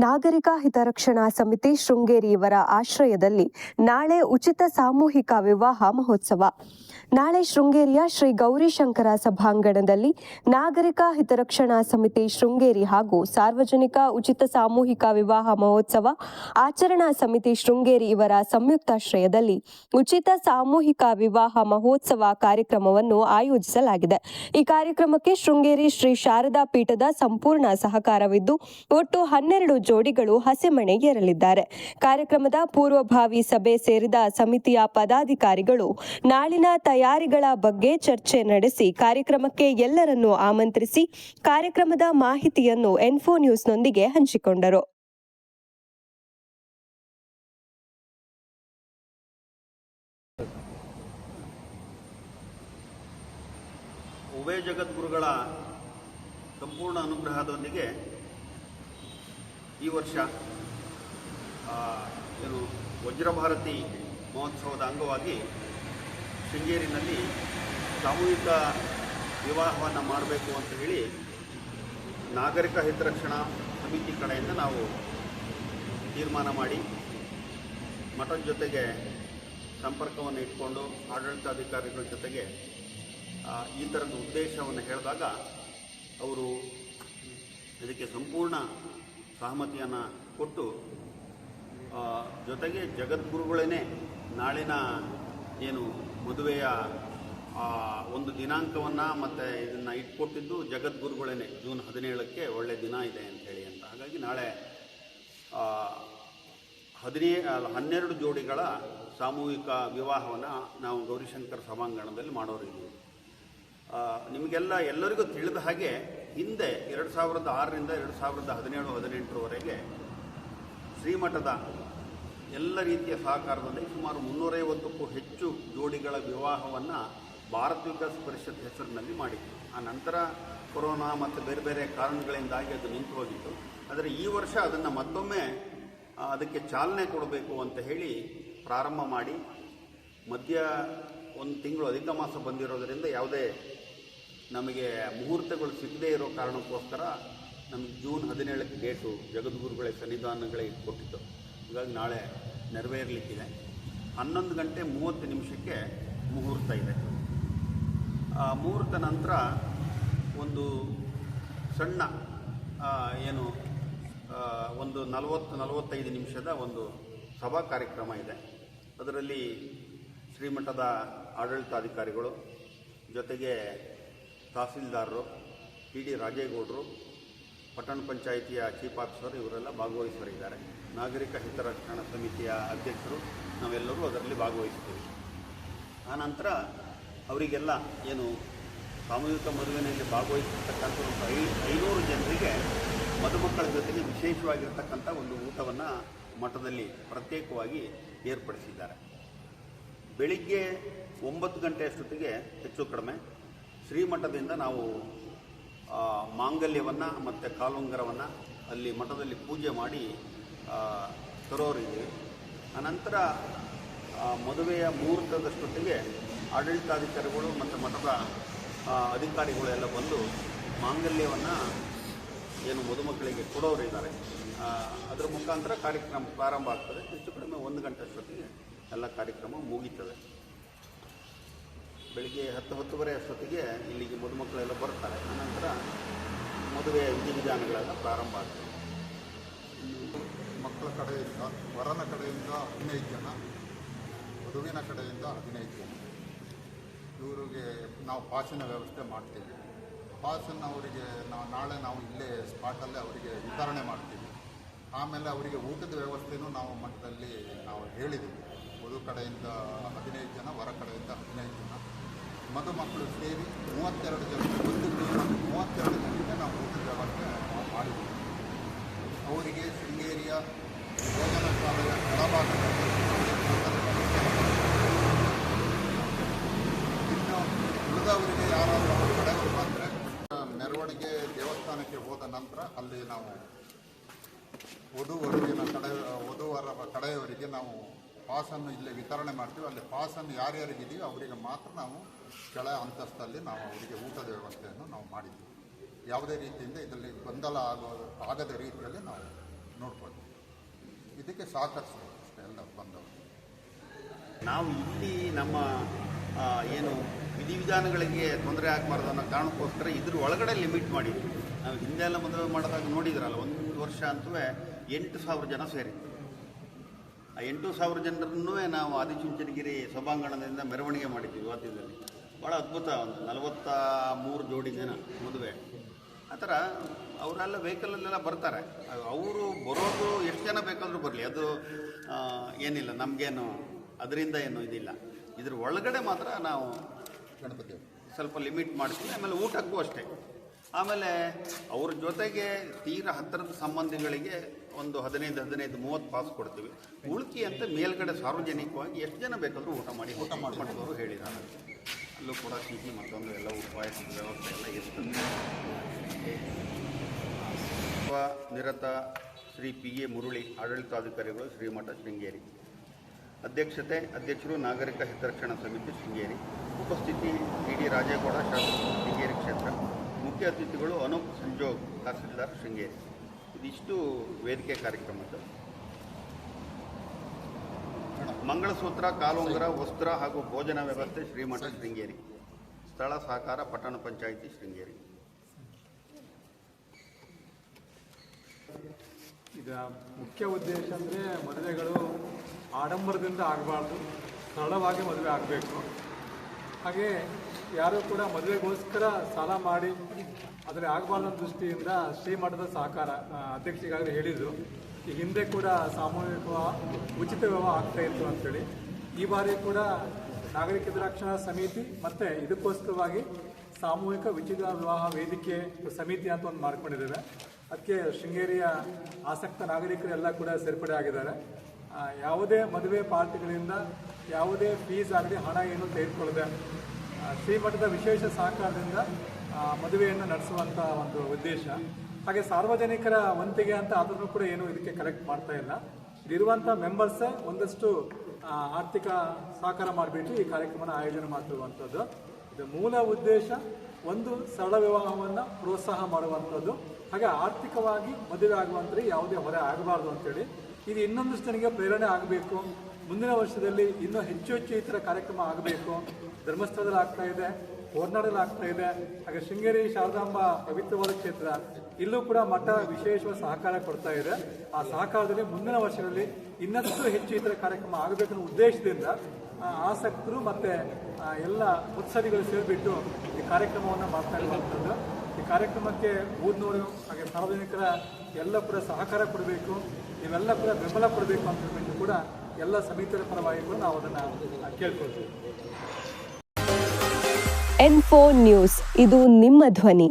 ನಾಗರಿಕ ಹಿತರಕ್ಷಣಾ ಸಮಿತಿ ಶೃಂಗೇರಿ ಇವರ ಆಶ್ರಯದಲ್ಲಿ ನಾಳೆ ಉಚಿತ ಸಾಮೂಹಿಕ ವಿವಾಹ ಮಹೋತ್ಸವ. ನಾಳೆ ಶೃಂಗೇರಿಯ ಶ್ರೀ ಗೌರಿಶಂಕರ ಸಭಾಂಗಣದಲ್ಲಿ ನಾಗರಿಕ ಹಿತರಕ್ಷಣಾ ಸಮಿತಿ ಶೃಂಗೇರಿ ಹಾಗೂ ಸಾರ್ವಜನಿಕ ಉಚಿತ ಸಾಮೂಹಿಕ ವಿವಾಹ ಮಹೋತ್ಸವ ಆಚರಣಾ ಸಮಿತಿ ಶೃಂಗೇರಿ ಇವರ ಸಂಯುಕ್ತಾಶ್ರಯದಲ್ಲಿ ಉಚಿತ ಸಾಮೂಹಿಕ ವಿವಾಹ ಮಹೋತ್ಸವ ಕಾರ್ಯಕ್ರಮವನ್ನು ಆಯೋಜಿಸಲಾಗಿದೆ. ಈ ಕಾರ್ಯಕ್ರಮಕ್ಕೆ ಶೃಂಗೇರಿ ಶ್ರೀ ಶಾರದಾ ಪೀಠದ ಸಂಪೂರ್ಣ ಸಹಕಾರವಿದ್ದು ಒಟ್ಟು 12 ಜೋಡಿಗಳು ಹಸೆಮಣೆ ಏರಲಿದ್ದಾರೆ. ಕಾರ್ಯಕ್ರಮದ ಪೂರ್ವಭಾವಿ ಸಭೆ ಸೇರಿದ ಸಮಿತಿಯ ಪದಾಧಿಕಾರಿಗಳು ನಾಳಿನ ತಯಾರಿಗಳ ಬಗ್ಗೆ ಚರ್ಚೆ ನಡೆಸಿ ಕಾರ್ಯಕ್ರಮಕ್ಕೆ ಎಲ್ಲರನ್ನೂ ಆಮಂತ್ರಿಸಿ ಕಾರ್ಯಕ್ರಮದ ಮಾಹಿತಿಯನ್ನು ಎನ್ಫೋ ನ್ಯೂಸ್ನೊಂದಿಗೆ ಹಂಚಿಕೊಂಡರು. ಉಭಯ ಜಗದ್ಗುರುಗಳ ಸಂಪೂರ್ಣ ಅನುಗ್ರಹದೊಂದಿಗೆ ಈ ವರ್ಷ ವಜ್ರಭಾರತಿ ಮಹೋತ್ಸವದ ಅಂಗವಾಗಿ ಶೃಂಗೇರಿನಲ್ಲಿ ಸಾಮೂಹಿಕ ವಿವಾಹವನ್ನು ಮಾಡಬೇಕು ಅಂತ ಹೇಳಿ ನಾಗರಿಕ ಹಿತರಕ್ಷಣಾ ಸಮಿತಿ ಕಡೆಯಿಂದ ನಾವು ತೀರ್ಮಾನ ಮಾಡಿ ಮಠದ ಜೊತೆಗೆ ಸಂಪರ್ಕವನ್ನು ಇಟ್ಕೊಂಡು ಆಡಳಿತಾಧಿಕಾರಿಗಳ ಜೊತೆಗೆ ಈ ಥರದ ಉದ್ದೇಶವನ್ನು ಹೇಳಿದಾಗ ಅವರು ಇದಕ್ಕೆ ಸಂಪೂರ್ಣ ಸಹಮತಿಯನ್ನು ಕೊಟ್ಟು ಜೊತೆಗೆ ಜಗದ್ಗುರುಗಳೇ ನಾಳಿನ ಏನು ಮದುವೆಯ ಒಂದು ದಿನಾಂಕವನ್ನು ಮತ್ತು ಇದನ್ನು ಇಟ್ಕೊಟ್ಟಿದ್ದು ಜಗದ್ಗುರುಗಳೇ ಜೂನ್ 17ಕ್ಕೆ ಒಳ್ಳೆಯ ದಿನ ಇದೆ ಅಂಥೇಳಿ ಅಂತ. ಹಾಗಾಗಿ ನಾಳೆ 12 ಜೋಡಿಗಳ ಸಾಮೂಹಿಕ ವಿವಾಹವನ್ನು ನಾವು ಗೌರಿಶಂಕರ ಸಭಾಂಗಣದಲ್ಲಿ ಮಾಡೋರಿದ್ದೀವಿ. ಎಲ್ಲರಿಗೂ ತಿಳಿದ ಹಾಗೆ ಹಿಂದೆ 2006ರಿಂದ 2017-18ರವರೆಗೆ ಶ್ರೀಮಠದ ಎಲ್ಲ ರೀತಿಯ ಸಹಕಾರದಲ್ಲಿ ಸುಮಾರು 350ಕ್ಕೂ ಹೆಚ್ಚು ಜೋಡಿಗಳ ವಿವಾಹವನ್ನು ಭಾರತ ವಿಕಾಸ ಪರಿಷತ್ ಹೆಸರಿನಲ್ಲಿ ಮಾಡಿತ್ತು. ಆ ನಂತರ ಕೊರೋನಾ ಮತ್ತು ಬೇರೆ ಬೇರೆ ಕಾರಣಗಳಿಂದಾಗಿ ಅದು ನಿಂತು ಹೋಗಿತ್ತು. ಆದರೆ ಈ ವರ್ಷ ಅದನ್ನು ಮತ್ತೊಮ್ಮೆ ಅದಕ್ಕೆ ಚಾಲನೆ ಕೊಡಬೇಕು ಅಂತ ಹೇಳಿ ಪ್ರಾರಂಭ ಮಾಡಿ ಮಧ್ಯ 1 ತಿಂಗಳು ಅಧಿಕ ಮಾಸ ಬಂದಿರೋದರಿಂದ ಯಾವುದೇ ನಮಗೆ ಮುಹೂರ್ತಗಳು ಸಿಗದೇ ಇರೋ ಕಾರಣಕ್ಕೋಸ್ಕರ ನಮಗೆ ಜೂನ್ 17ಕ್ಕೆ ಡೇಟು ಜಗದ್ಗುರುಗಳೇ ಸನ್ನಿಧಾನಗಳೇ ಕೊಟ್ಟಿದ್ದು. ಹೀಗಾಗಿ ನಾಳೆ ನೆರವೇರಲಿಕ್ಕಿದೆ. 11:30 ಮುಹೂರ್ತ ಇದೆ. ಮುಹೂರ್ತ ನಂತರ ಒಂದು ಸಣ್ಣ ಒಂದು 40-45 ನಿಮಿಷದ ಒಂದು ಸಭಾ ಕಾರ್ಯಕ್ರಮ ಇದೆ. ಅದರಲ್ಲಿ ಶ್ರೀಮಠದ ಆಡಳಿತಾಧಿಕಾರಿಗಳು ಜೊತೆಗೆ ತಹಸೀಲ್ದಾರರು, ಟಿ ಡಿ ರಾಜೇಗೌಡರು, ಪಟ್ಟಣ ಪಂಚಾಯಿತಿಯ ಚೀಫ್ ಆಫೀಸರ್ ಇವರೆಲ್ಲ ಭಾಗವಹಿಸಲಿದ್ದಾರೆ. ನಾಗರಿಕ ಹಿತರಕ್ಷಣಾ ಸಮಿತಿಯ ಅಧ್ಯಕ್ಷರು ನಾವೆಲ್ಲರೂ ಅದರಲ್ಲಿ ಭಾಗವಹಿಸ್ತೀವಿ. ಆನಂತರ ಅವರಿಗೆಲ್ಲ ಸಾಮೂಹಿಕ ಮದುವೆಯಲ್ಲಿ ಭಾಗವಹಿಸಿರ್ತಕ್ಕಂಥ ಒಂದು 500 ಜನರಿಗೆ ಮದುಮಕ್ಕಳ ಜೊತೆಗೆ ವಿಶೇಷವಾಗಿರ್ತಕ್ಕಂಥ ಒಂದು ಊಟವನ್ನು ಮಠದಲ್ಲಿ ಪ್ರತ್ಯೇಕವಾಗಿ ಏರ್ಪಡಿಸಿದ್ದಾರೆ. ಬೆಳಿಗ್ಗೆ 9 ಗಂಟೆ ಅಷ್ಟೊತ್ತಿಗೆ ಹೆಚ್ಚು ಕಡಿಮೆ ಶ್ರೀಮಠದಿಂದ ನಾವು ಮಾಂಗಲ್ಯವನ್ನು ಮತ್ತು ಕಾಲುಂಗರವನ್ನು ಅಲ್ಲಿ ಮಠದಲ್ಲಿ ಪೂಜೆ ಮಾಡಿ ತರೋರಿದ್ದೀವಿ. ಅನಂತರ ಮದುವೆಯ ಮುಹೂರ್ತದಷ್ಟೊತ್ತಿಗೆ ಆಡಳಿತಾಧಿಕಾರಿಗಳು ಮತ್ತು ಮಠದ ಅಧಿಕಾರಿಗಳೆಲ್ಲ ಬಂದು ಮಾಂಗಲ್ಯವನ್ನು ಮದುಮಕ್ಕಳಿಗೆ ಕೊಡೋರಿದ್ದಾರೆ. ಅದರ ಮುಖಾಂತರ ಕಾರ್ಯಕ್ರಮ ಪ್ರಾರಂಭ ಆಗ್ತದೆ. ಹೆಚ್ಚು ಕಡಿಮೆ 1 ಗಂಟೆ ಅಷ್ಟೊತ್ತಿಗೆ ಎಲ್ಲ ಕಾರ್ಯಕ್ರಮ ಮುಗೀತದೆ. ಬೆಳಿಗ್ಗೆ 10-10:30 ಅಷ್ಟೊತ್ತಿಗೆ ಇಲ್ಲಿಗೆ ಮದುಮಕ್ಕಳೆಲ್ಲ ಬರ್ತಾರೆ. ಆನಂತರ ಮದುವೆಯ ವಿಧಿವಿಧಾನಗಳೆಲ್ಲ ಪ್ರಾರಂಭ ಆಗ್ತದೆ. ಮಕ್ಕಳ ಕಡೆಯಿಂದ, ವರನ ಕಡೆಯಿಂದ 15 ಜನ, ವಧುವಿನ ಕಡೆಯಿಂದ 15 ಜನ ಇವರಿಗೆ ನಾವು ಪಾಸಿನ ವ್ಯವಸ್ಥೆ ಮಾಡ್ತೀವಿ. ಪಾಸನ್ನು ಅವರಿಗೆ ನಾಳೆ ನಾವು ಇಲ್ಲೇ ಸ್ಪಾಟಲ್ಲೇ ಅವರಿಗೆ ವಿತರಣೆ ಮಾಡ್ತೀವಿ. ಆಮೇಲೆ ಅವರಿಗೆ ಊಟದ ವ್ಯವಸ್ಥೆನೂ ನಾವು ಮಠದಲ್ಲಿ ನಾವು ಹೇಳಿದ್ದೀವಿ. ವಧು ಕಡೆಯಿಂದ 15 ಜನ, ವರ ಕಡೆಯಿಂದ 15 ಜನ, ಮದುಮಕ್ಕಳು ಸೇರಿ 32 ಜನ, ಒಂದು 32 ಜನಕ್ಕೆ ನಾವು ಊಟದ ವ್ಯವಸ್ಥೆ ನಾವು ಮಾಡಿದ್ದೀವಿ. ಅವರಿಗೆ ಶೃಂಗೇರಿಯ ಭೋಜನ ಶಾಲೆಯ ಕೆಳಭಾಗದಲ್ಲಿ ಇನ್ನು ಉಳಿದವರಿಗೆ ಯಾರಾದರೂ ಅವ್ರ ಕಡೆಯವರು ಬಂದರೆ ಮೆರವಣಿಗೆ ದೇವಸ್ಥಾನಕ್ಕೆ ಹೋದ ನಂತರ ಅಲ್ಲಿ ನಾವು ವಧುವರ ಕಡೆಯವರಿಗೆ ನಾವು ಪಾಸನ್ನು ಇಲ್ಲೇ ವಿತರಣೆ ಮಾಡ್ತೀವಿ. ಅಲ್ಲಿ ಪಾಸನ್ನು ಯಾರ್ಯಾರಿಗಿದ್ದೀವಿ ಅವರಿಗೆ ಮಾತ್ರ ನಾವು ಕೆಳ ಅಂತಸ್ತಲ್ಲಿ ನಾವು ಅವರಿಗೆ ಊಟದ ವ್ಯವಸ್ಥೆಯನ್ನು ನಾವು ಮಾಡಿದ್ದೀವಿ. ಯಾವುದೇ ರೀತಿಯಿಂದ ಇದರಲ್ಲಿ ಗೊಂದಲ ಆಗದ ರೀತಿಯಲ್ಲಿ ನಾವು ನೋಡ್ಬೋದು. ಇದಕ್ಕೆ ಸಹಕರಿಸ್ಬೇಕು ಅಷ್ಟೇ ಎಲ್ಲ ಬಂದವರು. ನಾವು ಇಲ್ಲಿ ನಮ್ಮ ಏನು ವಿಧಿವಿಧಾನಗಳಿಗೆ ತೊಂದರೆ ಆಗಬಾರ್ದು ಅನ್ನೋ ಕಾರಣಕ್ಕೋಸ್ಕರ ಇದ್ರ ಒಳಗಡೆ ಲಿಮಿಟ್ ಮಾಡಿದ್ವಿ. ನಾವು ಹಿಂದೆ ಎಲ್ಲ ಮದುವೆ ಮಾಡಿದಾಗ ನೋಡಿದ್ರಲ್ಲ, 1 ವರ್ಷ ಅಂತೂ 8,000 ಜನ ಸೇರಿತ್ತು. ಆ 8,000 ಜನರನ್ನೂ ನಾವು ಆದಿಚುಂಚನಗಿರಿ ಸಭಾಂಗಣದಿಂದ ಮೆರವಣಿಗೆ ಮಾಡಿದ್ವಿ ವಾದ್ಯದಲ್ಲಿ. ಭಾಳ ಅದ್ಭುತ, ಒಂದು 43 ಜೋಡಿ ಜನ ಮದುವೆ. ಆ ಥರ ಅವರೆಲ್ಲ ವೆಹಿಕಲಲ್ಲೆಲ್ಲ ಬರ್ತಾರೆ. ಅವರು ಬರೋದು ಎಷ್ಟು ಜನ ಬೇಕಾದರೂ ಬರಲಿ, ಅದು ಏನಿಲ್ಲ, ನಮಗೇನು ಅದರಿಂದ ಏನು ಇದಿಲ್ಲ. ಇದ್ರ ಒಳಗಡೆ ಮಾತ್ರ ನಾವು ಗಣಪತಿ ಸ್ವಲ್ಪ ಲಿಮಿಟ್ ಮಾಡ್ತೀವಿ. ಆಮೇಲೆ ಊಟಕ್ಕೂ ಅಷ್ಟೇ. ಆಮೇಲೆ ಅವ್ರ ಜೊತೆಗೆ ತೀರಾ ಹತ್ತಿರದ ಸಂಬಂಧಿಗಳಿಗೆ ಒಂದು 15-30 ಪಾಸ್ ಕೊಡ್ತೀವಿ. ಉಳ್ಕಿ ಅಂತ ಮೇಲ್ಗಡೆ ಸಾರ್ವಜನಿಕವಾಗಿ ಎಷ್ಟು ಜನ ಬೇಕಾದರೂ ಊಟ ಮಾಡಿದವರು ಹೇಳಿದ್ದಾರೆ. ಅಲ್ಲೂ ಕೂಡ ಸಿಹಿ ಮತ್ತೊಂದು ಎಲ್ಲ ಉಪಾಯದ ವ್ಯವಸ್ಥೆ ಎಲ್ಲ ಇರ್ತದೆ. ನಿರತ ಶ್ರೀ PA ಮುರುಳಿ, ಆಡಳಿತಾಧಿಕಾರಿಗಳು, ಶ್ರೀಮಠ ಶೃಂಗೇರಿ. ಅಧ್ಯಕ್ಷರು ನಾಗರಿಕ ಹಿತರಕ್ಷಣಾ ಸಮಿತಿ ಶೃಂಗೇರಿ. ಉಪಸ್ಥಿತಿ TD ರಾಜೇಗೌಡ, ಶಾಸಕರು ಶೃಂಗೇರಿ ಕ್ಷೇತ್ರ. ಮುಖ್ಯ ಅತಿಥಿಗಳು ಅನೂಪ್ ಸಂಜೋಗ್, ತಹಸೀಲ್ದಾರ್ ಶೃಂಗೇರಿ. ಇದಿಷ್ಟು ವೇದಿಕೆ ಕಾರ್ಯಕ್ರಮದ್ದು. ಮಂಗಳಸೂತ್ರ, ಕಾಲುಂಗರ, ವಸ್ತ್ರ ಹಾಗೂ ಭೋಜನ ವ್ಯವಸ್ಥೆ ಶ್ರೀಮಠ ಶೃಂಗೇರಿ. ಸ್ಥಳ ಸಹಕಾರ ಪಟ್ಟಣ ಪಂಚಾಯಿತಿ ಶೃಂಗೇರಿ. ಇದರ ಮುಖ್ಯ ಉದ್ದೇಶ ಅಂದರೆ ಮದುವೆಗಳು ಆಡಂಬರದಿಂದ ಆಗಬಾರ್ದು, ಸರಳವಾಗಿ ಮದುವೆ ಆಗಬೇಕು. ಹಾಗೆ ಯಾರೂ ಕೂಡ ಮದುವೆಗೋಸ್ಕರ ಸಾಲ ಮಾಡಿ ಆದರೆ ಆಗಬಾರ್ದು ಅನ್ನೋ ದೃಷ್ಟಿಯಿಂದ ಶ್ರೀಮಠದ ಸಹಕಾರ ಅಧ್ಯಕ್ಷರಿಗಾಗಲೇ ಹೇಳಿದರು. ಈ ಹಿಂದೆ ಕೂಡ ಸಾಮೂಹಿಕ ಉಚಿತ ವಿವಾಹ ಆಗ್ತಾ ಇತ್ತು ಅಂಥೇಳಿ. ಈ ಬಾರಿ ಕೂಡ ನಾಗರಿಕ ಹಿತರಕ್ಷಣಾ ಸಮಿತಿ ಮತ್ತು ಇದಕ್ಕೋಸ್ಕರವಾಗಿ ಸಾಮೂಹಿಕ ಉಚಿತ ವಿವಾಹ ವೇದಿಕೆ ಸಮಿತಿ ಅಂತ ಒಂದು ಮಾಡ್ಕೊಂಡಿದ್ದೇವೆ. ಅದಕ್ಕೆ ಶೃಂಗೇರಿಯ ಆಸಕ್ತ ನಾಗರಿಕರೆಲ್ಲ ಕೂಡ ಸೇರ್ಪಡೆ ಆಗಿದ್ದಾರೆ. ಯಾವುದೇ ಮದುವೆ ಪಾರ್ಟಿಗಳಿಂದ ಯಾವುದೇ ಫೀಸ್ ಆಗಲಿ, ಹಣ ಏನು ತೆಗೆದುಕೊಳ್ಳದೆ ಶ್ರೀಮಠದ ವಿಶೇಷ ಸಹಕಾರದಿಂದ ಮದುವೆಯನ್ನು ನಡೆಸುವಂಥ ಒಂದು ಉದ್ದೇಶ. ಹಾಗೆ ಸಾರ್ವಜನಿಕರ ವಂತಿಗೆ ಅಂತ ಅದನ್ನು ಕೂಡ ಏನು ಇದಕ್ಕೆ ಕಲೆಕ್ಟ್ ಮಾಡ್ತಾ ಇಲ್ಲ. ಇರುವಂಥ ಮೆಂಬರ್ಸೇ ಒಂದಷ್ಟು ಆರ್ಥಿಕ ಸಹಕಾರ ಮಾಡಿಬಿಟ್ಟು ಈ ಕಾರ್ಯಕ್ರಮನ ಆಯೋಜನೆ ಮಾಡ್ತಿರುವಂಥದ್ದು. ಇದು ಮೂಲ ಉದ್ದೇಶ ಒಂದು ಸರಳ ವಿವಾಹವನ್ನು ಪ್ರೋತ್ಸಾಹ ಮಾಡುವಂಥದ್ದು, ಹಾಗೆ ಆರ್ಥಿಕವಾಗಿ ಮದುವೆ ಆಗುವಂಥದ್ದು ಯಾವುದೇ ಹೊರೆ ಆಗಬಾರ್ದು ಅಂತೇಳಿ. ಇದು ಇನ್ನೊಂದಷ್ಟು ಜನಕ್ಕೆ ಪ್ರೇರಣೆ ಆಗಬೇಕು. ಮುಂದಿನ ವರ್ಷದಲ್ಲಿ ಇನ್ನೂ ಹೆಚ್ಚು ಈ ಥರ ಕಾರ್ಯಕ್ರಮ ಆಗಬೇಕು. ಧರ್ಮಸ್ಥಳದಲ್ಲಿ ಆಗ್ತಾ ಇದೆ, ಹೊರನಾಡಲ್ಲಿ ಆಗ್ತಾ ಇದೆ. ಹಾಗೆ ಶೃಂಗೇರಿ ಶಾರದಾಂಬ ಪವಿತ್ರವಾದ ಕ್ಷೇತ್ರ, ಇಲ್ಲೂ ಕೂಡ ಮಠ ವಿಶೇಷವಾದ ಸಹಕಾರ ಕೊಡ್ತಾ ಇದೆ. ಆ ಸಹಕಾರದಲ್ಲಿ ಮುಂದಿನ ವರ್ಷದಲ್ಲಿ ಇನ್ನಷ್ಟು ಹೆಚ್ಚು ಈ ಥರ ಕಾರ್ಯಕ್ರಮ ಆಗಬೇಕನ್ನೋ ಉದ್ದೇಶದಿಂದ ಆಸಕ್ತರು ಮತ್ತು ಎಲ್ಲ ಉತ್ಸವಿಗಳು ಸೇರಿಬಿಟ್ಟು ಈ ಕಾರ್ಯಕ್ರಮವನ್ನು ಮಾಡ್ತಾ ಇರುವಂಥದ್ದು. ಈ ಕಾರ್ಯಕ್ರಮಕ್ಕೆ ಊರಿನವರು ಹಾಗೆ ಸಾರ್ವಜನಿಕರ ಎಲ್ಲ ಕೂಡ ಸಹಕಾರ ಕೊಡಬೇಕು, ನೀವೆಲ್ಲ ಕೂಡ ಬೆಂಬಲ ಕೊಡಬೇಕು ಅಂತ ಹೇಳ್ಬಿಟ್ಟು ಕೂಡ ಎಲ್ಲ ಸಮಿತಿಯ ಪರವಾಗಿ ಕೂಡ ನಾವು ಅದನ್ನು ಕೇಳ್ಕೊಳ್ತೀವಿ. N4 ನ್ಯೂಸ್, ಇದು ನಿಮ್ಮ ಧ್ವನಿ.